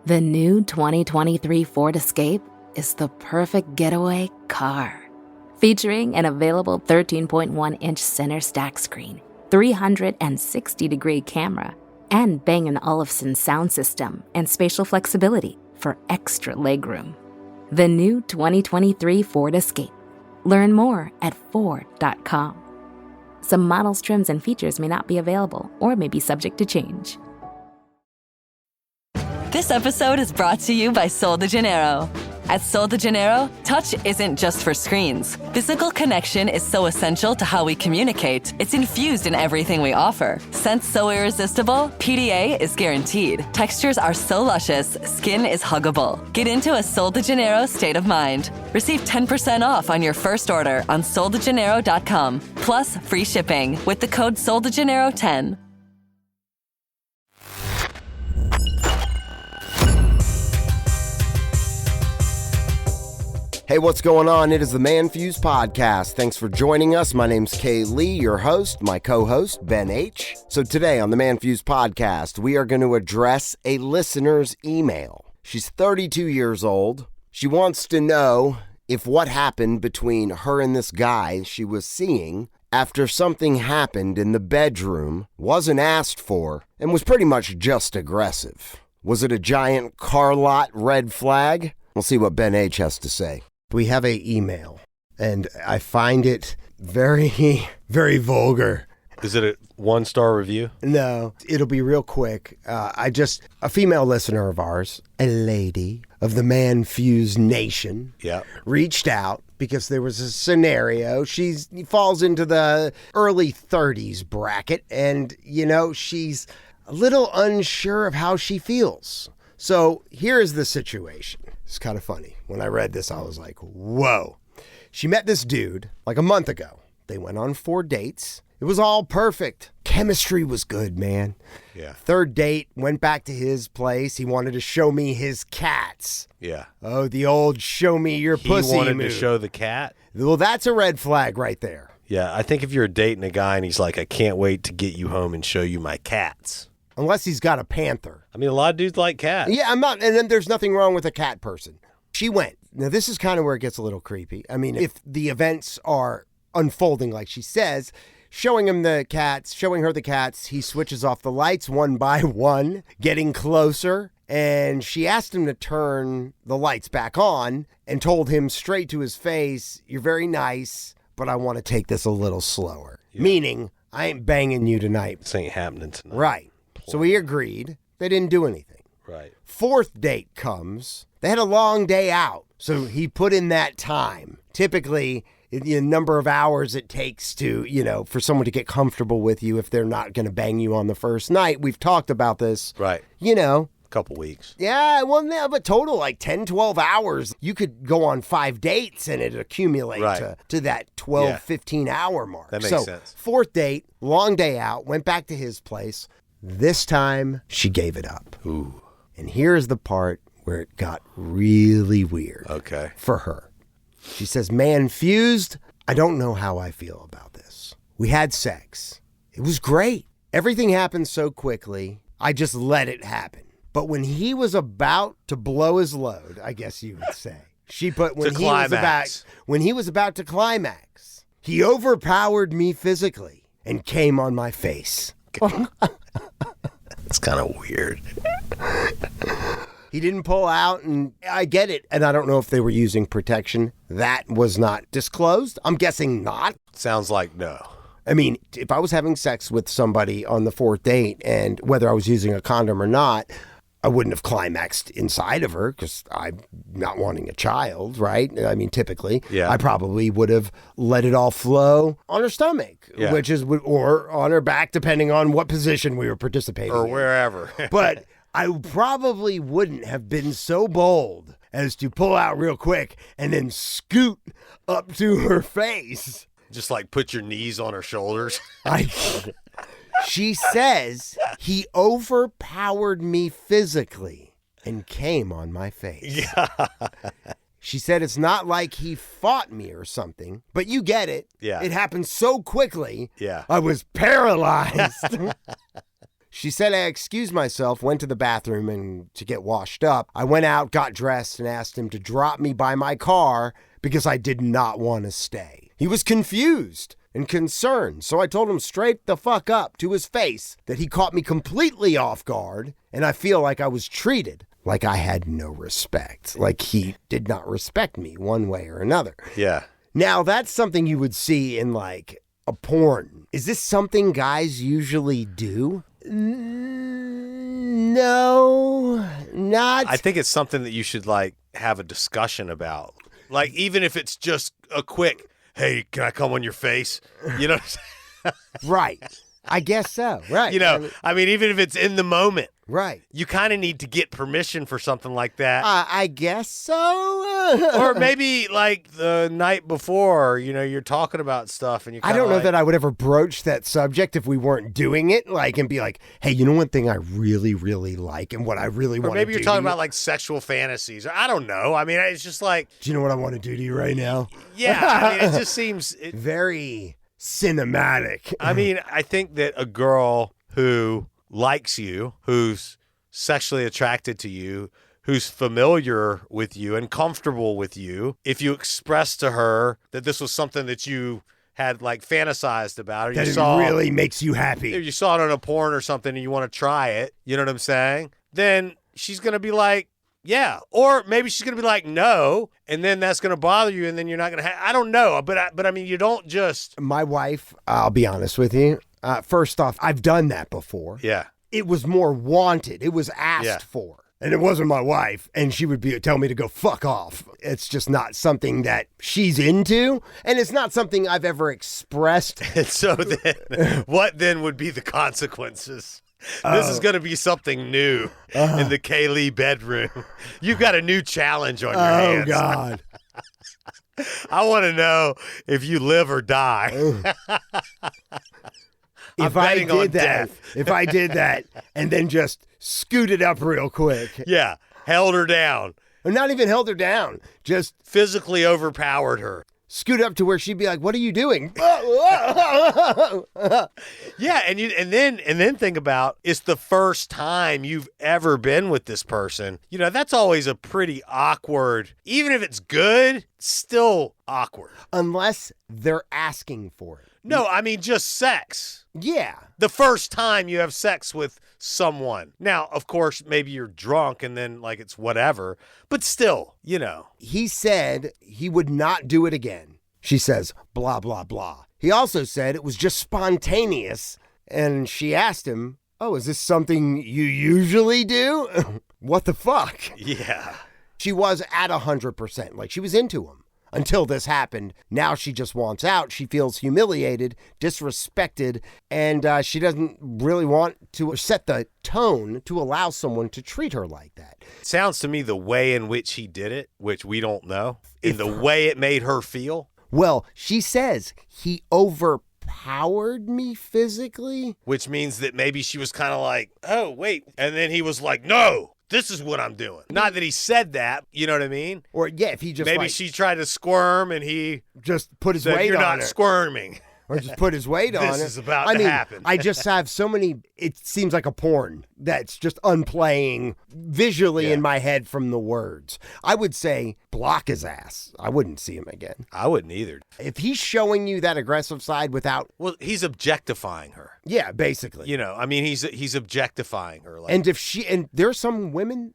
The new 2023 Ford Escape is the perfect getaway car. Featuring an available 13.1-inch center stack screen, 360-degree camera, and Bang & Olufsen sound system and spatial flexibility for extra legroom. The new 2023 Ford Escape. Learn more at Ford.com. Some models, trims, and features may not be available or may be subject to change. This episode is brought to you by Sol de Janeiro. At Sol de Janeiro, touch isn't just for screens. Physical connection is so essential to how we communicate. It's infused in everything we offer. Scents so irresistible, PDA is guaranteed. Textures are so luscious, skin is huggable. Get into a Sol de Janeiro state of mind. Receive 10% off on your first order on soldejaneiro.com. Plus free shipping with the code SOLDEJaneiro10. Hey, what's going on? It is the ManFUzed Podcast. Thanks for joining us. My name's Kay Lee, your host, my co-host, Ben H. So today on the ManFUzed Podcast, we are going to address a listener's email. She's 32 years old. She wants to know if what happened between her and this guy she was seeing after something happened in the bedroom wasn't asked for and was pretty much just aggressive. Was it a giant car lot red flag? We'll see what Ben H. has to say. We have an email, and I find it very, very vulgar. Is it a 1-star review? No, it'll be real quick. A female listener of ours, a lady of the ManFUzed Nation, reached out because there was a scenario. She falls into the early 30s bracket, and, she's a little unsure of how she feels. So here is the situation. It's kind of funny. When I read this, I was like, whoa. She met this dude like a month ago. They went on 4 dates. It was all perfect. Chemistry was good, man. Yeah. 3rd date, went back to his place. He wanted to show me his cats. Yeah. Oh, the old show me your pussy He wanted move. to show the cat? Well, that's a red flag right there. Yeah, I think if you're dating a guy and he's like, I can't wait to get you home and show you my cats. Unless he's got a panther. I mean, a lot of dudes like cats. Yeah, and then there's nothing wrong with a cat person. She went. Now, this is kind of where it gets a little creepy. I mean, if the events are unfolding like she says, showing her the cats, he switches off the lights one by one, getting closer, and she asked him to turn the lights back on and told him straight to his face, "You're very nice, but I want to take this a little slower." Yeah. Meaning, I ain't banging you tonight. This ain't happening tonight. Right. So he agreed. They didn't do anything. Right. 4th date comes. They had a long day out. So he put in that time. Typically, the number of hours it takes to, for someone to get comfortable with you if they're not going to bang you on the first night. We've talked about this. Right. A couple weeks. Yeah, well, no, but total like 10, 12 hours. You could go on 5 dates and it'd accumulate to that 12, 15-hour mark. That makes sense. 4th date, long day out, went back to his place. This time, she gave it up. Ooh. And here's the part where it got really weird. Okay. For her. She says, ManFUzed, I don't know how I feel about this. We had sex. It was great. Everything happened so quickly, I just let it happen. But when he was about to blow his load, I guess you would say, she put when he was about to climax, he overpowered me physically and came on my face. It's kind of weird. He didn't pull out, and I get it. And I don't know if they were using protection. That was not disclosed. I'm guessing not. Sounds like no. I mean, if I was having sex with somebody on the 4th date, and whether I was using a condom or not, I wouldn't have climaxed inside of her because I'm not wanting a child, right? I mean, typically, I probably would have let it all flow on her stomach, or on her back, depending on what position we were participating or in. wherever. But I probably wouldn't have been so bold as to pull out real quick and then scoot up to her face. Just like put your knees on her shoulders. She says he overpowered me physically and came on my face. Yeah. She said it's not like he fought me or something, but you get it. Yeah. It happened so quickly. Yeah. I was paralyzed. She said I excused myself, went to the bathroom and to get washed up. I went out, got dressed, and asked him to drop me by my car because I did not want to stay. He was confused and concerned, so I told him straight the fuck up to his face that he caught me completely off guard, and I feel like I was treated like I had no respect, like he did not respect me one way or another. Yeah. Now, that's something you would see in like a porn. Is this something guys usually do? No, not. I think it's something that you should like have a discussion about. Like, even if it's just a quick, hey, can I come on your face? You know what I'm saying? Right. I guess so. Right. You know, I mean, even if it's in the moment. Right. You kind of need to get permission for something like that. I guess so. Or maybe like the night before, you know, you're talking about stuff and you I don't know that I would ever broach that subject if we weren't doing it, like, and be like, hey, you know one thing I really, really like and what I really want to do? Or maybe you're talking about like sexual fantasies. Or I don't know. I mean, it's just like. Do you know what I want to do to you right now? Yeah. I mean, it just seems. Very cinematic. I mean, I think that a girl who likes you, who's sexually attracted to you, who's familiar with you and comfortable with you, if you express to her that this was something that you had like fantasized about, or that you saw, really makes you happy. If you saw it on a porn or something and you want to try it, you know what I'm saying? Then she's going to be like, yeah. Or maybe she's going to be like, no. And then that's going to bother you. And then you're not going to I don't know. But I mean, you don't just. My wife, I'll be honest with you. First off, I've done that before. Yeah. It was more wanted. It was asked for. And it wasn't my wife. And she would tell me to go fuck off. It's just not something that she's into. And it's not something I've ever expressed. And so then, what then would be the consequences? This is going to be something new in the Kaylee bedroom. You've got a new challenge on your hands. Oh, God. I want to know if you live or die. If I did that and then just scooted up real quick. Yeah, held her down. Or not even held her down, just physically overpowered her. Scoot up to where she'd be like, "What are you doing?" Yeah, and then think about, it's the first time you've ever been with this person. You know, that's always a pretty awkward. Even if it's good, still awkward. Unless they're asking for it. No, I mean just sex. Yeah. The first time you have sex with someone. Now, of course, maybe you're drunk and then like it's whatever, but still, you know. He said he would not do it again. She says, blah, blah, blah. He also said it was just spontaneous. And she asked him, oh, is this something you usually do? What the fuck? Yeah. She was at 100%. Like, she was into him. Until this happened. Now she just wants out. She feels humiliated, disrespected, and she doesn't really want to set the tone to allow someone to treat her like that. Sounds to me the way in which he did it, which we don't know, in the way it made her feel. Well, she says he overpowered me physically. Which means that maybe she was kind of like, oh, wait. And then he was like, no. This is what I'm doing. Not that he said that, you know what I mean? Or, yeah, if he just maybe she tried to squirm and he just put his said, weight you're on not her. Squirming. Or just put his weight on it. This is about to happen. I just have so many, it seems like a porn that's just unplaying visually in my head from the words. I would say block his ass. I wouldn't see him again. I wouldn't either. If he's showing you that aggressive side without... Well, he's objectifying her. Yeah, basically. You know, I mean, he's objectifying her. Like, and there's some women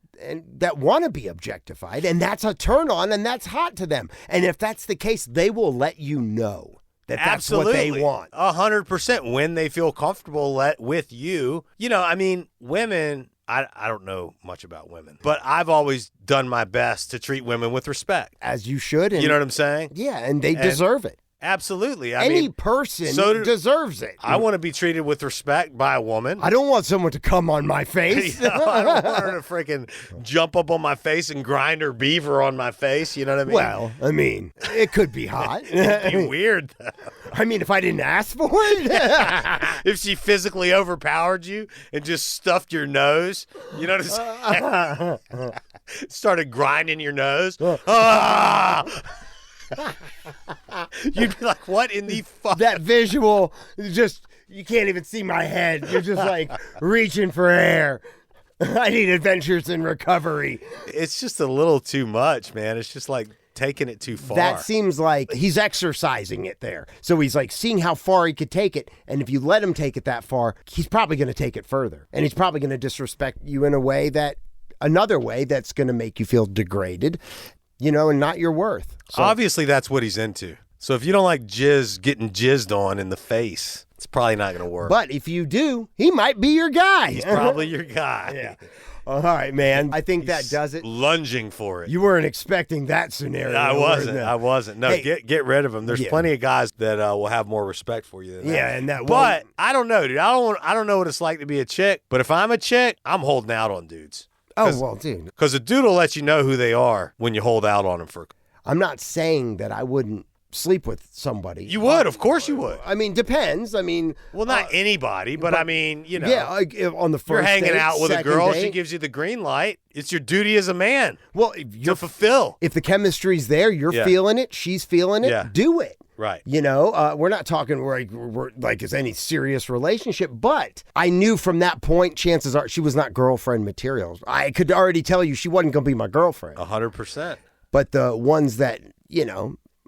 that want to be objectified, and that's a turn on, and that's hot to them. And if that's the case, they will let you know. That's absolutely what they want. 100% when they feel comfortable with you. You know, I mean, women, I don't know much about women, but I've always done my best to treat women with respect. As you should. You know what I'm saying? Yeah, and they deserve it. Absolutely. Any person deserves it. I want to be treated with respect by a woman. I don't want someone to come on my face. I don't want her to freaking jump up on my face and grind her beaver on my face. You know what I mean? Well, I mean, it could be hot. It'd be weird, though. I mean, if I didn't ask for it. If she physically overpowered you and just stuffed your nose, you know what I'm saying? Started grinding your nose. You'd be like, what in the fuck? That visual, just You can't even see my head. You're just like reaching for air. I need adventures in recovery. It's just a little too much, man. It's just like taking it too far. That seems like he's exercising it there. So he's like seeing how far he could take it. And if you let him take it that far, he's probably going to take it further. And he's probably going to disrespect you in another way that's going to make you feel degraded, and not your worth. So, obviously, that's what he's into. So if you don't like getting jizzed on in the face, it's probably not going to work. But if you do, he might be your guy. He's probably your guy. Yeah. All right, man. I think that does it. Lunging for it. You weren't expecting that scenario. I wasn't. No, Hey, get rid of him. There's plenty of guys that will have more respect for you than that. Yeah, and that. But I don't know, dude. I don't know what it's like to be a chick. But if I'm a chick, I'm holding out on dudes. Oh well, dude. Because a dude will let you know who they are when you hold out on them for. I'm not saying that I wouldn't sleep with somebody. You would, of course you would. I mean, depends. I mean, well, not anybody, but I mean, yeah, like on the first you're hanging date, out with a second girl, date. she gives you the green light. It's your duty as a man. Well, to fulfill. If the chemistry's there, you're feeling it, she's feeling it. Do it. Right. We're not talking we're like it's any serious relationship, but I knew from that point, chances are she was not girlfriend material. I could already tell you she wasn't going to be my girlfriend. 100%. But the ones that,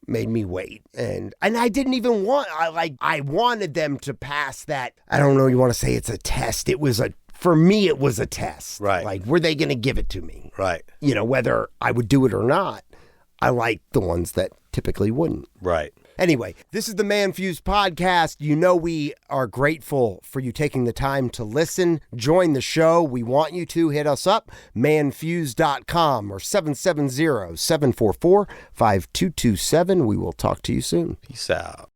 made me wait. And I didn't even I wanted them to pass that. I don't know, you want to say it's a test. For me, it was a test. Right. Like, were they going to give it to me? Right. Whether I would do it or not. I like the ones that typically wouldn't. Right. Anyway, this is the ManFUzed Podcast. We are grateful for you taking the time to listen. Join the show. We want you to hit us up, manfuzed.com or 770-744-5227. We will talk to you soon. Peace out.